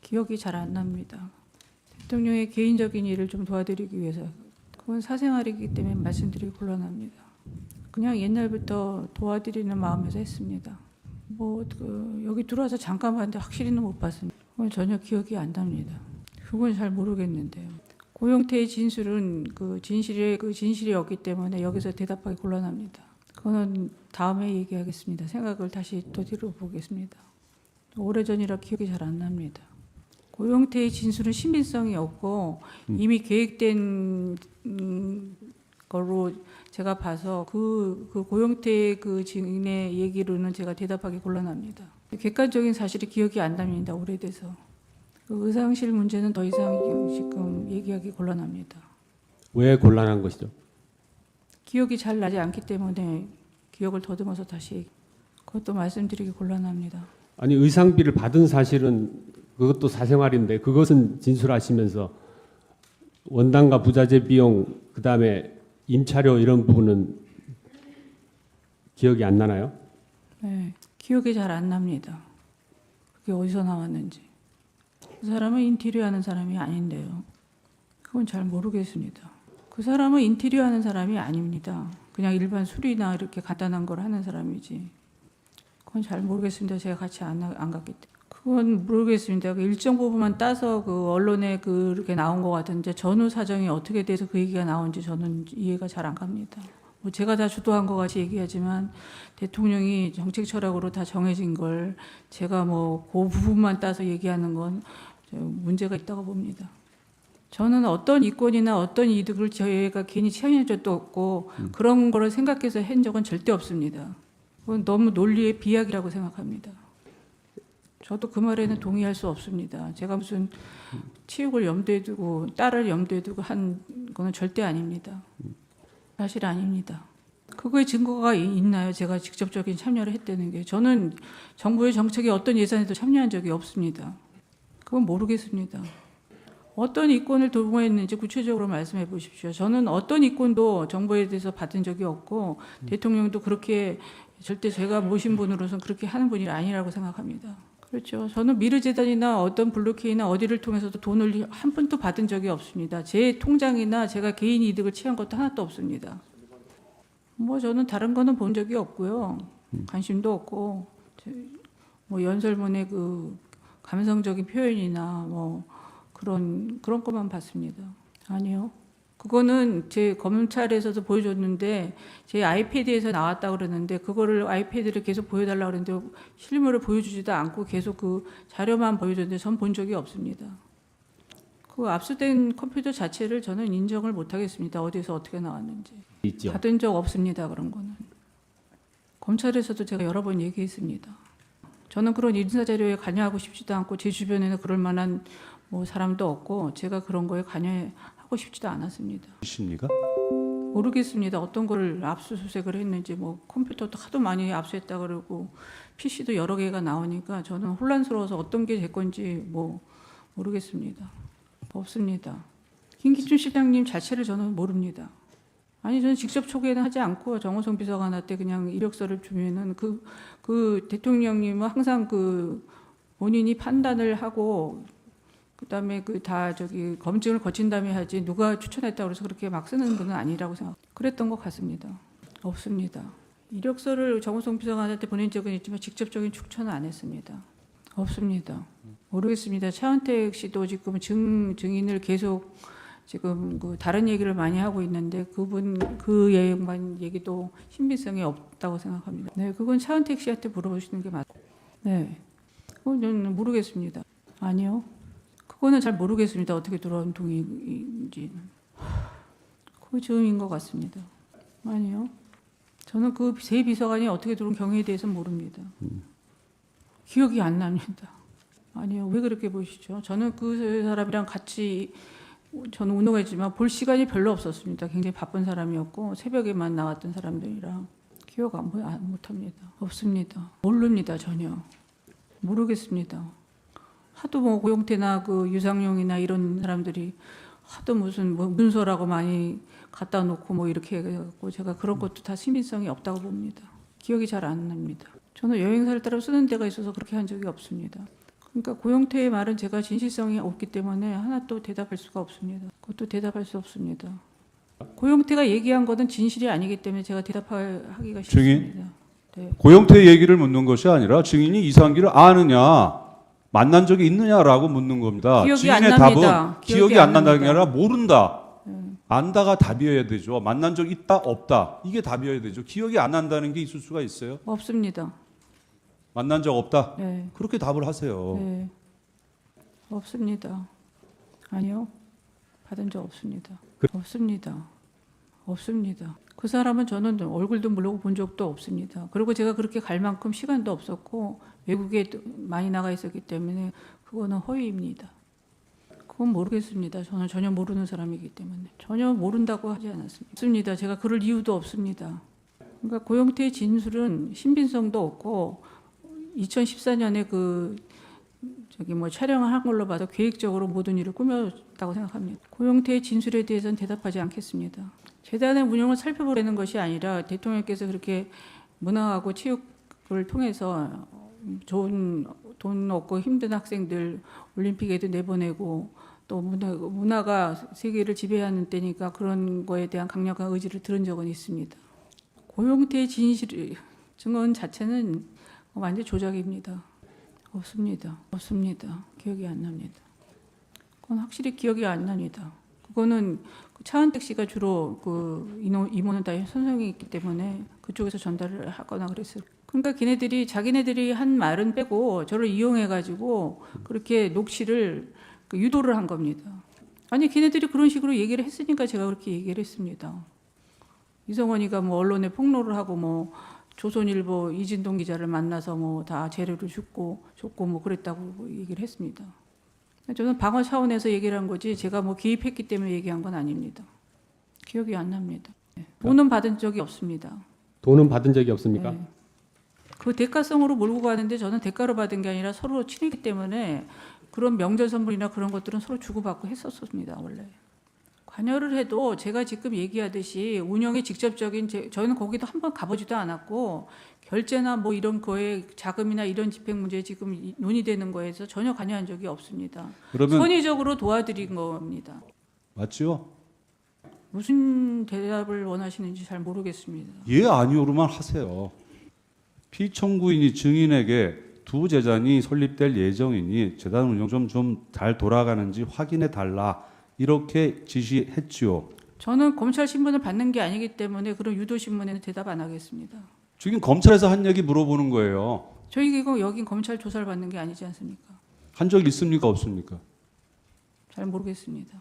기억이 잘 안 납니다. 대통령의 개인적인 일을 좀 도와드리기 위해서. 그건 사생활이기 때문에 말씀드리기 곤란합니다. 그냥 옛날부터 도와드리는 마음에서 했습니다. 여기 들어와서 잠깐 봤는데 확실히는 못 봤습니다. 그건 전혀 기억이 안 납니다. 그건 잘 모르겠는데요. 고영태의 진술은 진실이 없기 때문에 여기서 대답하기 곤란합니다. 그거는 다음에 얘기하겠습니다. 생각을 다시 더디러 보겠습니다. 오래전이라 기억이 잘 안 납니다. 고영태의 진술은 신빙성이 없고 이미 계획된 걸로 제가 봐서 그 고영태의 그 증인의 얘기로는 제가 대답하기 곤란합니다. 객관적인 사실이 기억이 안 납니다. 오래돼서. 그 의상실 문제는 더 이상 지금 얘기하기 곤란합니다. 왜 곤란한 것이죠? 기억이 잘 나지 않기 때문에 기억을 더듬어서 다시 그것도 말씀드리기 곤란합니다. 아니 의상비를 받은 사실은 그것도 사생활인데 그것은 진술하시면서 원단과 부자재 비용 그다음에 임차료 이런 부분은 기억이 안 나나요? 네, 기억이 잘 안 납니다. 그게 어디서 나왔는지. 그 사람은 인테리어 하는 사람이 아닌데요. 그건 잘 모르겠습니다. 그 사람은 인테리어 하는 사람이 아닙니다. 그냥 일반 수리나 이렇게 간단한 걸 하는 사람이지. 그건 잘 모르겠습니다. 제가 같이 안 갔기 때문에. 그건 모르겠습니다. 그 일정 부분만 따서 그 언론에 그렇게 나온 것 같은데 전후 사정이 어떻게 돼서 그 얘기가 나온지 저는 이해가 잘 안 갑니다. 제가 다 주도한 것 같이 얘기하지만 대통령이 정책 철학으로 다 정해진 걸 제가 그 부분만 따서 얘기하는 건 문제가 있다고 봅니다. 저는 어떤 이권이나 어떤 이득을 저희가 괜히 취한 적도 없고 그런 거를 생각해서 한 적은 절대 없습니다. 그건 너무 논리의 비약이라고 생각합니다. 저도 그 말에는 동의할 수 없습니다. 제가 무슨 치욕을 염두에 두고 딸을 염두에 두고 한 거는 절대 아닙니다. 사실 아닙니다. 그거에 증거가 있나요? 제가 직접적인 참여를 했다는 게. 저는 정부의 정책에 어떤 예산에도 참여한 적이 없습니다. 그건 모르겠습니다. 어떤 이권을 도모했는지 구체적으로 말씀해 보십시오. 저는 어떤 이권도 정부에 대해서 받은 적이 없고 대통령도 그렇게 절대 제가 모신 분으로서는 그렇게 하는 분이 아니라고 생각합니다. 그렇죠. 저는 미르재단이나 어떤 블루케이나 어디를 통해서도 돈을 한 푼도 받은 적이 없습니다. 제 통장이나 제가 개인 이득을 취한 것도 하나도 없습니다. 저는 다른 거는 본 적이 없고요. 관심도 없고, 연설문의 그 감성적인 표현이나 그런 것만 봤습니다. 아니요. 그거는 제 검찰에서도 보여줬는데 제 아이패드에서 나왔다 그러는데 그거를 아이패드를 계속 보여달라 그러는데 실물을 보여주지도 않고 계속 그 자료만 보여줬는데 전 본 적이 없습니다. 그 압수된 컴퓨터 자체를 저는 인정을 못 하겠습니다. 어디서 어떻게 나왔는지. 있죠. 받은 적 없습니다. 그런 거는. 검찰에서도 제가 여러 번 얘기했습니다. 저는 그런 인사자료에 관여하고 싶지도 않고 제 주변에는 그럴 만한 사람도 없고 제가 그런 거에 관여하고 싶지도 않았습니다. 십니까? 모르겠습니다. 어떤 거를 압수수색을 했는지 컴퓨터도 하도 많이 압수했다 그러고 PC도 여러 개가 나오니까 저는 혼란스러워서 어떤 게 제 건지 모르겠습니다. 없습니다. 김기춘 실장님 자체를 저는 모릅니다. 아니 저는 직접 초기에는 하지 않고 정호성 비서관한테 그냥 이력서를 주면은 그 대통령님은 항상 본인이 판단을 하고 그다음에 검증을 거친 다음에 하지 누가 추천했다고 해서 그렇게 막 쓰는 분은 아니라고 그랬던 것 같습니다. 없습니다. 이력서를 정호성 비서관한테 보낸 적은 있지만 직접적인 추천은 안 했습니다. 없습니다. 모르겠습니다. 차은택 씨도 지금 증인을 계속 지금 다른 얘기를 많이 하고 있는데 그 양반 얘기도 신빙성이 없다고 생각합니다. 네, 그건 차은택 씨한테 물어보시는 게 맞아요. 네, 그건 저는 모르겠습니다. 아니요. 그거는 잘 모르겠습니다. 어떻게 들어온 동의인지. 그 즈음인 것 같습니다. 아니요. 저는 그 세 비서관이 어떻게 들어온 경위에 대해서는 모릅니다. 기억이 안 납니다. 아니요. 왜 그렇게 보시죠? 저는 그 사람이랑 같이 저는 운동했지만 볼 시간이 별로 없었습니다. 굉장히 바쁜 사람이었고 새벽에만 나왔던 사람들이랑 기억 못합니다. 없습니다. 모릅니다. 전혀. 모르겠습니다. 하도 고용태나 유상용이나 이런 사람들이 하도 무슨 문서라고 많이 갖다 놓고 이렇게 해갖고 제가 그런 것도 다 신빙성이 없다고 봅니다. 기억이 잘 안 납니다. 저는 여행사를 따라 쓰는 데가 있어서 그렇게 한 적이 없습니다. 그러니까 고영태의 말은 제가 진실성이 없기 때문에 하나도 대답할 수가 없습니다. 그것도 대답할 수 없습니다. 고영태가 얘기한 것은 진실이 아니기 때문에 제가 대답하기가 증인? 쉽습니다. 네. 고영태 얘기를 묻는 것이 아니라 증인이 이상기를 아느냐, 만난 적이 있느냐라고 묻는 겁니다. 기억이 안 증인의 납니다. 답은 기억이 안 난다는 게 납니다. 아니라 모른다. 안다가 답이어야 되죠. 만난 적 있다, 없다. 이게 답이어야 되죠. 기억이 안 난다는 게 있을 수가 있어요. 없습니다. 만난 적 없다. 네. 그렇게 답을 하세요. 네. 없습니다. 아니요. 받은 적 없습니다. 없습니다. 없습니다. 그 사람은 저는 얼굴도 모르고 본 적도 없습니다. 그리고 제가 그렇게 갈 만큼 시간도 없었고 외국에 많이 나가 있었기 때문에 그거는 허위입니다. 그건 모르겠습니다. 저는 전혀 모르는 사람이기 때문에 전혀 모른다고 하지 않았습니다. 없습니다. 제가 그럴 이유도 없습니다. 그러니까 고영태의 진술은 신빙성도 없고 2014년에 촬영을 한 걸로 봐도 계획적으로 모든 일을 꾸몄다고 생각합니다. 고영태의 진술에 대해서는 대답하지 않겠습니다. 재단의 운영을 살펴보려는 것이 아니라 대통령께서 그렇게 문화하고 체육을 통해서 좋은 돈 없고 힘든 학생들 올림픽에도 내보내고 또 문화가 세계를 지배하는 때니까 그런 거에 대한 강력한 의지를 들은 적은 있습니다. 고영태의 진실 증언 자체는 완전 조작입니다. 없습니다. 없습니다. 기억이 안 납니다. 그건 확실히 기억이 안 납니다. 그거는 차은택 씨가 주로 임원은 다 선생이 있기 때문에 그쪽에서 전달을 하거나 그랬어요. 그러니까 자기네들이 한 말은 빼고 저를 이용해가지고 그렇게 녹취를 유도를 한 겁니다. 아니 걔네들이 그런 식으로 얘기를 했으니까 제가 그렇게 얘기를 했습니다. 이성원이가 언론에 폭로를 하고 조선일보 이진동 기자를 만나서 다 재료를 줬고 그랬다고 얘기를 했습니다. 저는 방어 차원에서 얘기를 한 거지 제가 개입했기 때문에 얘기한 건 아닙니다. 기억이 안 납니다. 돈은 받은 적이 없습니다. 돈은 받은 적이 없습니까? 네. 그 대가성으로 몰고 가는데 저는 대가로 받은 게 아니라 서로 친했기 때문에 그런 명절 선물이나 그런 것들은 서로 주고받고 했었습니다. 원래. 관여를 해도 제가 지금 얘기하듯이 운영에 직접적인 저희는 거기도 한번 가보지도 않았고 결제나 이런 거에 자금이나 이런 집행 문제에 지금 논의되는 거에서 전혀 관여한 적이 없습니다. 그러면 선의적으로 도와드린 겁니다. 맞죠? 무슨 대답을 원하시는지 잘 모르겠습니다. 예, 아니오로만 하세요. 피청구인이 증인에게 두 재단이 설립될 예정이니 재단 운영 좀 잘 돌아가는지 확인해 달라 이렇게 지시했지요. 저는 검찰 신문을 받는 게 아니기 때문에 그런 유도 신문에는 대답 안 하겠습니다. 지금 검찰에서 한 얘기 물어보는 거예요. 저희 여긴 검찰 조사를 받는 게 아니지 않습니까? 한 적 있습니까, 없습니까? 잘 모르겠습니다.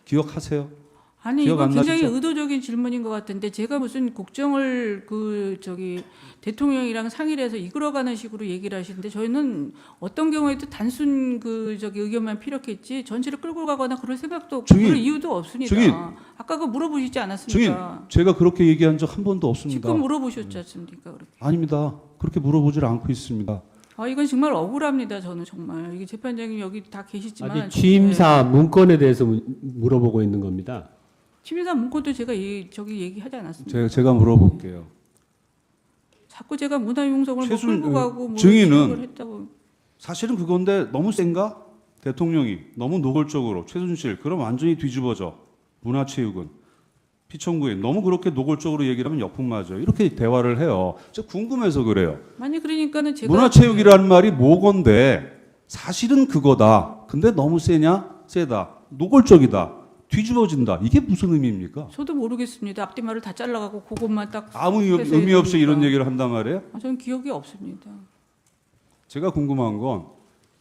기억하세요? 아니 기억 이거 안 굉장히 나시죠? 의도적인 질문인 것 같은데 제가 무슨 국정을 대통령이랑 상의를 해서 이끌어가는 식으로 얘기를 하시는데 저희는 어떤 경우에도 단순 의견만 필요했지 전체를 끌고 가거나 그럴 생각도 없고 증인, 그럴 이유도 없습니다. 증인. 아까 물어보시지 증인, 않았습니까? 제가 그렇게 얘기한 적 한 번도 없습니다. 지금 물어보셨지 않습니까? 그렇게. 아닙니다. 그렇게 물어보질 않고 있습니다. 이건 정말 억울합니다. 저는 정말 이게 재판장님 여기 다 계시지만 아직 취임사 문건에 대해서 물어보고 있는 겁니다. 취임사 문건도 제가 얘기하지 않았습니다. 제가 물어볼게요. 자꾸 제가 문화융성을 끌고 가고 증인은 걸 했다고. 사실은 그건데 너무 센가? 대통령이 너무 노골적으로 최순실 그럼 완전히 뒤집어져. 문화체육은 피청구인 너무 그렇게 노골적으로 얘기를 하면 역풍 맞아요. 이렇게 대화를 해요. 제가 궁금해서 그래요. 아니 그러니까는 제가 문화체육이라는 말이 뭐건데 사실은 그거다. 근데 너무 세냐? 세다. 노골적이다. 뒤집어진다. 이게 무슨 의미입니까? 저도 모르겠습니다. 앞뒤말을 다 잘라가고 그것만 딱 아무 해서 의미 없이 이런 얘기하니까. 얘기를 한단 말이에요? 저는 기억이 없습니다. 제가 궁금한 건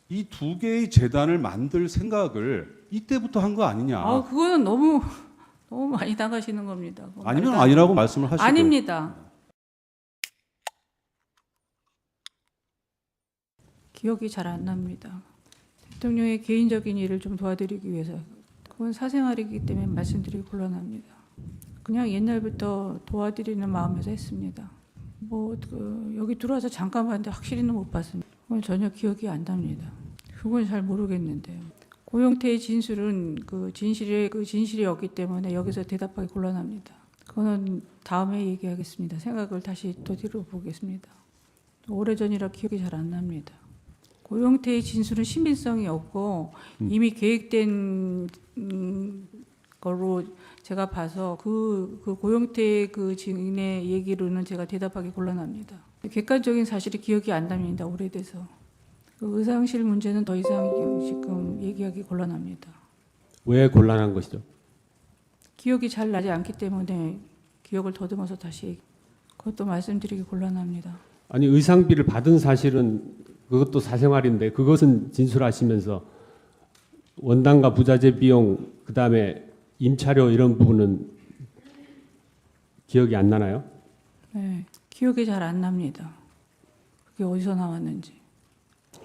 이 두 개의 재단을 만들 생각을 이때부터 한 거 아니냐? 그거는 너무 많이 나가시는 겁니다. 아니면 말도 안 아니라고 말씀을 하시고. 아닙니다. 기억이 잘 안 납니다. 대통령의 개인적인 일을 좀 도와드리기 위해서 그건 사생활이기 때문에 말씀드리기 곤란합니다. 그냥 옛날부터 도와드리는 마음에서 했습니다. 여기 들어와서 잠깐 봤는데 확실히는 못 봤습니다. 그건 전혀 기억이 안 납니다. 그건 잘 모르겠는데요. 고영태의 진술은 진실이었기 때문에 여기서 대답하기 곤란합니다. 그거는 다음에 얘기하겠습니다. 생각을 다시 더 뒤로 보겠습니다. 오래전이라 기억이 잘 안 납니다. 고용태의 진술은 신빙성이 없고 이미 계획된 거로 제가 봐서 그 고용태의 그 증인의 얘기로는 제가 대답하기 곤란합니다. 객관적인 사실이 기억이 안 납니다. 오래돼서. 그 의상실 문제는 더 이상 지금 얘기하기 곤란합니다. 왜 곤란한 것이죠? 기억이 잘 나지 않기 때문에 기억을 더듬어서 다시 그것도 말씀드리기 곤란합니다. 아니 의상비를 받은 사실은 그것도 사생활인데 그것은 진술하시면서 원단과 부자재 비용 그다음에 임차료 이런 부분은 기억이 안 나나요? 네, 기억이 잘 안 납니다. 그게 어디서 나왔는지.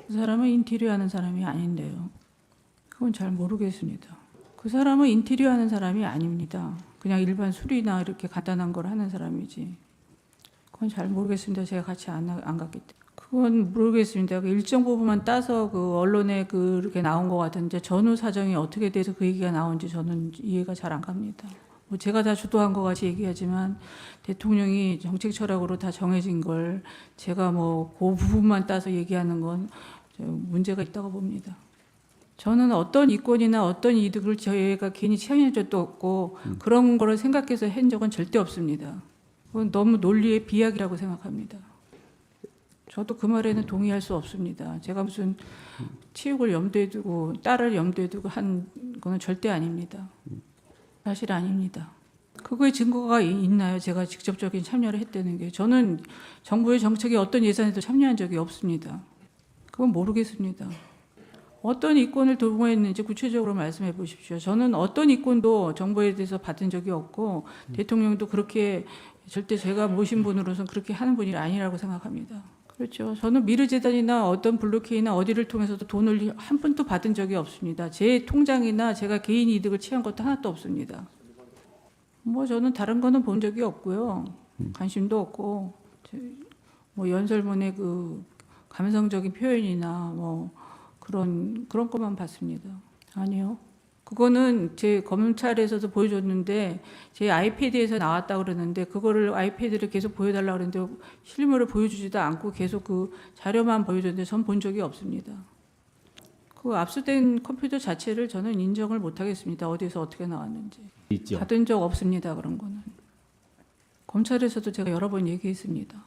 그 사람은 인테리어 하는 사람이 아닌데요. 그건 잘 모르겠습니다. 그 사람은 인테리어 하는 사람이 아닙니다. 그냥 일반 수리나 이렇게 간단한 걸 하는 사람이지. 그건 잘 모르겠습니다. 제가 같이 안 갔기 때문에. 그건 모르겠습니다. 그 일정 부분만 따서 그 언론에 그렇게 나온 것 같은데 전후 사정이 어떻게 돼서 그 얘기가 나온지 저는 이해가 잘 안 갑니다. 뭐 제가 다 주도한 것 같이 얘기하지만 대통령이 정책 철학으로 다 정해진 걸 제가 뭐 그 부분만 따서 얘기하는 건 문제가 있다고 봅니다. 저는 어떤 이권이나 어떤 이득을 저희가 괜히 취한 적도 없고 그런 거를 생각해서 한 적은 절대 없습니다. 그건 너무 논리의 비약이라고 생각합니다. 저도 그 말에는 동의할 수 없습니다. 제가 무슨 체육을 염두에 두고 딸을 염두에 두고 한 거는 절대 아닙니다. 사실 아닙니다. 그거에 증거가 있나요? 제가 직접적인 참여를 했다는 게. 저는 정부의 정책에 어떤 예산에도 참여한 적이 없습니다. 그건 모르겠습니다. 어떤 이권을 도모했는지 구체적으로 말씀해 보십시오. 저는 어떤 이권도 정부에 대해서 받은 적이 없고 대통령도 그렇게 절대 제가 모신 분으로서는 그렇게 하는 분이 아니라고 생각합니다. 그렇죠. 저는 미르재단이나 어떤 블루케이나 어디를 통해서도 돈을 한 푼도 받은 적이 없습니다. 제 통장이나 제가 개인 이득을 취한 것도 하나도 없습니다. 뭐 저는 다른 거는 본 적이 없고요. 관심도 없고 뭐 연설문의 그 감성적인 표현이나 뭐 그런 것만 봤습니다. 아니요. 그거는 제 검찰에서도 보여줬는데 제 아이패드에서 나왔다 그러는데 그거를 아이패드를 계속 보여달라 그러는데 실물을 보여주지도 않고 계속 그 자료만 보여줬는데 전 본 적이 없습니다. 그 압수된 컴퓨터 자체를 저는 인정을 못 하겠습니다. 어디서 어떻게 나왔는지. 있죠. 받은 적 없습니다. 그런 거는. 검찰에서도 제가 여러 번 얘기했습니다.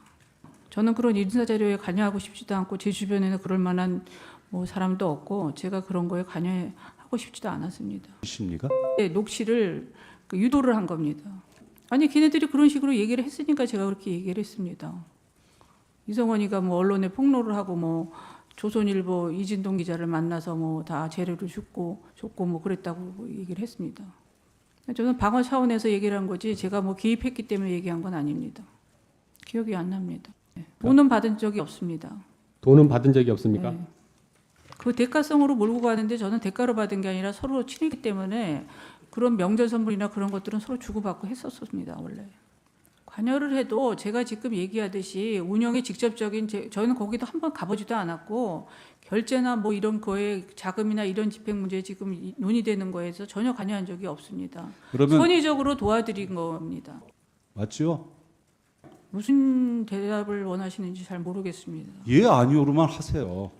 저는 그런 인사자료에 관여하고 싶지도 않고 제 주변에는 그럴 만한 뭐 사람도 없고 제가 그런 거에 관여하고 싶지도 않았습니다. 십니까? 네, 녹취를 유도를 한 겁니다. 아니 걔네들이 그런 식으로 얘기를 했으니까 제가 그렇게 얘기를 했습니다. 이성원이가 뭐 언론에 폭로를 하고 뭐 조선일보 이진동 기자를 만나서 뭐 다 재료를 줬고 뭐 그랬다고 얘기를 했습니다. 저는 방어 차원에서 얘기를 한 거지 제가 뭐 개입했기 때문에 얘기한 건 아닙니다. 기억이 안 납니다. 네. 돈은 받은 적이 없습니다. 돈은 받은 적이 없습니까? 네. 그 대가성으로 몰고 가는데 저는 대가로 받은 게 아니라 서로 친했기 때문에 그런 명절 선물이나 그런 것들은 서로 주고받고 했었습니다. 원래. 관여를 해도 제가 지금 얘기하듯이 운영에 직접적인 저는 거기도 한번 가보지도 않았고 결제나 뭐 이런 거에 자금이나 이런 집행 문제에 지금 논의되는 거에서 전혀 관여한 적이 없습니다. 그러면 선의적으로 도와드린 겁니다. 맞죠? 무슨 대답을 원하시는지 잘 모르겠습니다. 예 아니오로만 하세요.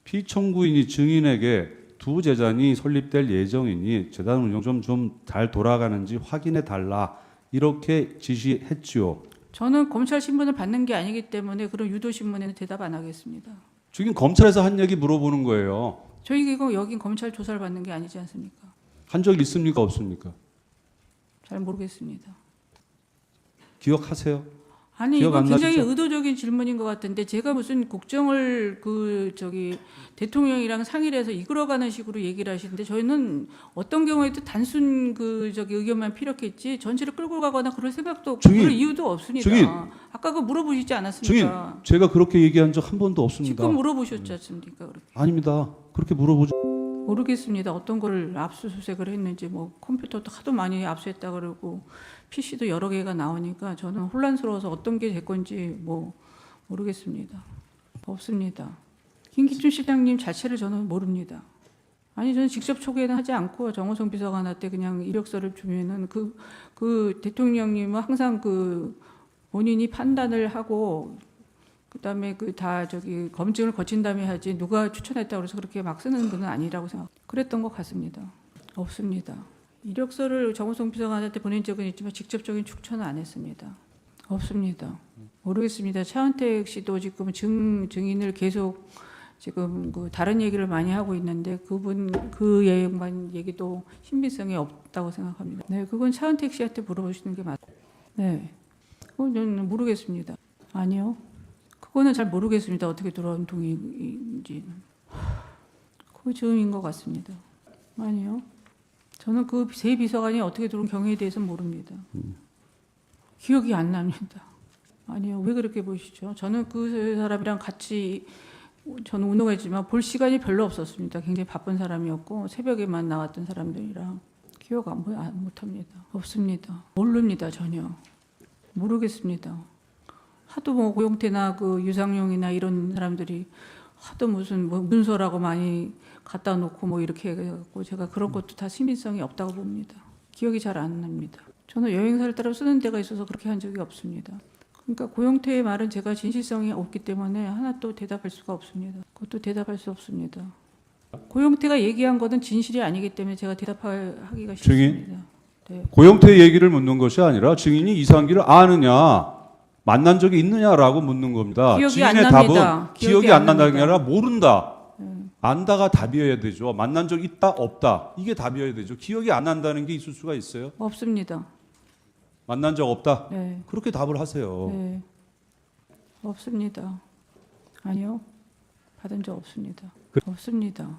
피청구인이 증인에게 두 재단이 설립될 예정이니 재단 운영 좀 잘 돌아가는지 확인해 달라 이렇게 지시했지요. 저는 검찰 신문을 받는 게 아니기 때문에 그런 유도 신문에는 대답 안 하겠습니다. 지금 검찰에서 한 얘기 물어보는 거예요. 저희 이거 여긴 검찰 조사를 받는 게 아니지 않습니까? 한 적 있습니까 없습니까? 잘 모르겠습니다. 기억하세요? 아니 기억 이거 안 굉장히 나시죠? 의도적인 질문인 것 같은데 제가 무슨 국정을 대통령이랑 상의를 해서 이끌어가는 식으로 얘기를 하시는데 저희는 어떤 경우에도 단순 의견만 필요했지 전체를 끌고 가거나 그럴 생각도 없고 증인, 그럴 이유도 없습니다. 증인. 아까 그 물어보시지 증인, 않았습니까? 제가 그렇게 얘기한 적 한 번도 없습니다. 지금 물어보셨지 않습니까? 그렇게. 아닙니다. 그렇게 물어보죠. 모르겠습니다. 어떤 거를 압수수색을 했는지 뭐 컴퓨터도 하도 많이 압수했다 그러고 PC도 여러 개가 나오니까 저는 혼란스러워서 어떤 게 될 건지 뭐 모르겠습니다. 없습니다. 김기춘 실장님 자체를 저는 모릅니다. 아니 저는 직접 초기에는 하지 않고 정호성 비서관한테 그냥 이력서를 주면은 그 대통령님은 항상 그 본인이 판단을 하고 그다음에 그 다 저기 검증을 거친 다음에 하지 누가 추천했다고 해서 그렇게 막 쓰는 분은 아니라고 생각. 그랬던 것 같습니다. 없습니다. 이력서를 정호성 비서관한테 보낸 적은 있지만 직접적인 추천은 안 했습니다. 없습니다. 모르겠습니다. 차은택 씨도 지금 증인을 계속 지금 그 다른 얘기를 많이 하고 있는데 그 양반 얘기도 신빙성이 없다고 생각합니다. 네, 그건 차은택 씨한테 물어보시는 게 맞고. 네, 그건 모르겠습니다. 아니요, 그거는 잘 모르겠습니다. 어떻게 돌아온 동의인지. 그 즈음인 것 같습니다. 아니요, 저는 그 세 비서관이 어떻게 들어온 경위에 대해서는 모릅니다. 기억이 안 납니다. 아니요, 왜 그렇게 보시죠? 저는 그 사람이랑 같이 저는 운동했지만 볼 시간이 별로 없었습니다. 굉장히 바쁜 사람이었고 새벽에만 나왔던 사람들이랑 기억 못합니다. 없습니다. 모릅니다. 전혀 모르겠습니다. 하도 뭐 고용태나 그 유상용이나 이런 사람들이 하도 무슨 뭐 문서라고 많이 갖다 놓고 뭐 이렇게 해갖고 제가 그런 것도 다 신빙성이 없다고 봅니다. 기억이 잘 안 납니다. 저는 여행사를 따라 쓰는 데가 있어서 그렇게 한 적이 없습니다. 그러니까 고용태의 말은 제가 진실성이 없기 때문에 하나도 대답할 수가 없습니다. 그것도 대답할 수 없습니다. 고용태가 얘기한 것은 진실이 아니기 때문에 제가 대답하기가 쉽습니다. 네. 고영태 얘기를 묻는 것이 아니라 증인이 이상기를 아느냐, 만난 적이 있느냐라고 묻는 겁니다. 기억이 안 증인의 납니다. 답은 기억이 안 난다는 게 납니다. 아니라 모른다. 안다가 답이어야 되죠. 만난 적 있다, 없다. 이게 답이어야 되죠. 기억이 안 난다는 게 있을 수가 있어요. 없습니다. 만난 적 없다. 네. 그렇게 답을 하세요. 네. 없습니다. 아니요. 받은 적 없습니다. 없습니다.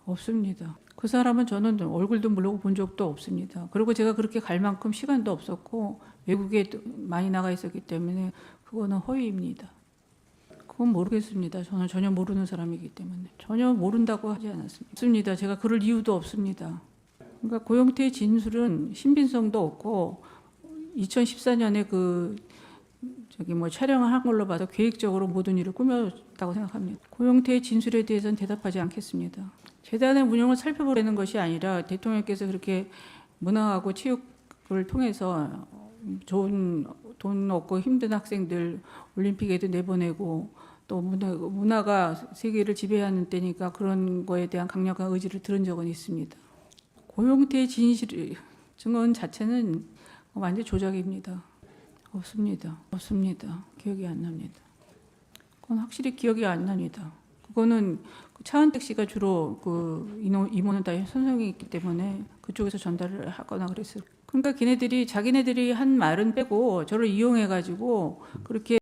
없습니다. 그 사람은 저는 얼굴도 모르고 본 적도 없습니다. 그리고 제가 그렇게 갈 만큼 시간도 없었고 외국에 많이 나가 있었기 때문에 그거는 허위입니다. 그건 모르겠습니다. 저는 전혀 모르는 사람이기 때문에 전혀 모른다고 하지 않았습니다. 없습니다. 제가 그럴 이유도 없습니다. 그러니까 고영태의 진술은 신빙성도 없고 2014년에 그 저기 뭐 촬영을 한 걸로 봐도 계획적으로 모든 일을 꾸몄다고 생각합니다. 고영태의 진술에 대해서는 대답하지 않겠습니다. 재단의 운영을 살펴보려는 것이 아니라 대통령께서 그렇게 문화하고 체육을 통해서 좋은 돈 없고 힘든 학생들 올림픽에도 내보내고 또 문화가 세계를 지배하는 때니까 그런 거에 대한 강력한 의지를 들은 적은 있습니다. 고영태의 진실 증언 자체는 완전 조작입니다. 없습니다. 없습니다. 기억이 안 납니다. 그건 확실히 기억이 안 납니다. 그거는 차은택 씨가 주로 그 임원은 다 선성이 있기 때문에 그쪽에서 전달을 하거나 그랬어요. 그러니까 자기네들이 한 말은 빼고 저를 이용해가지고 그렇게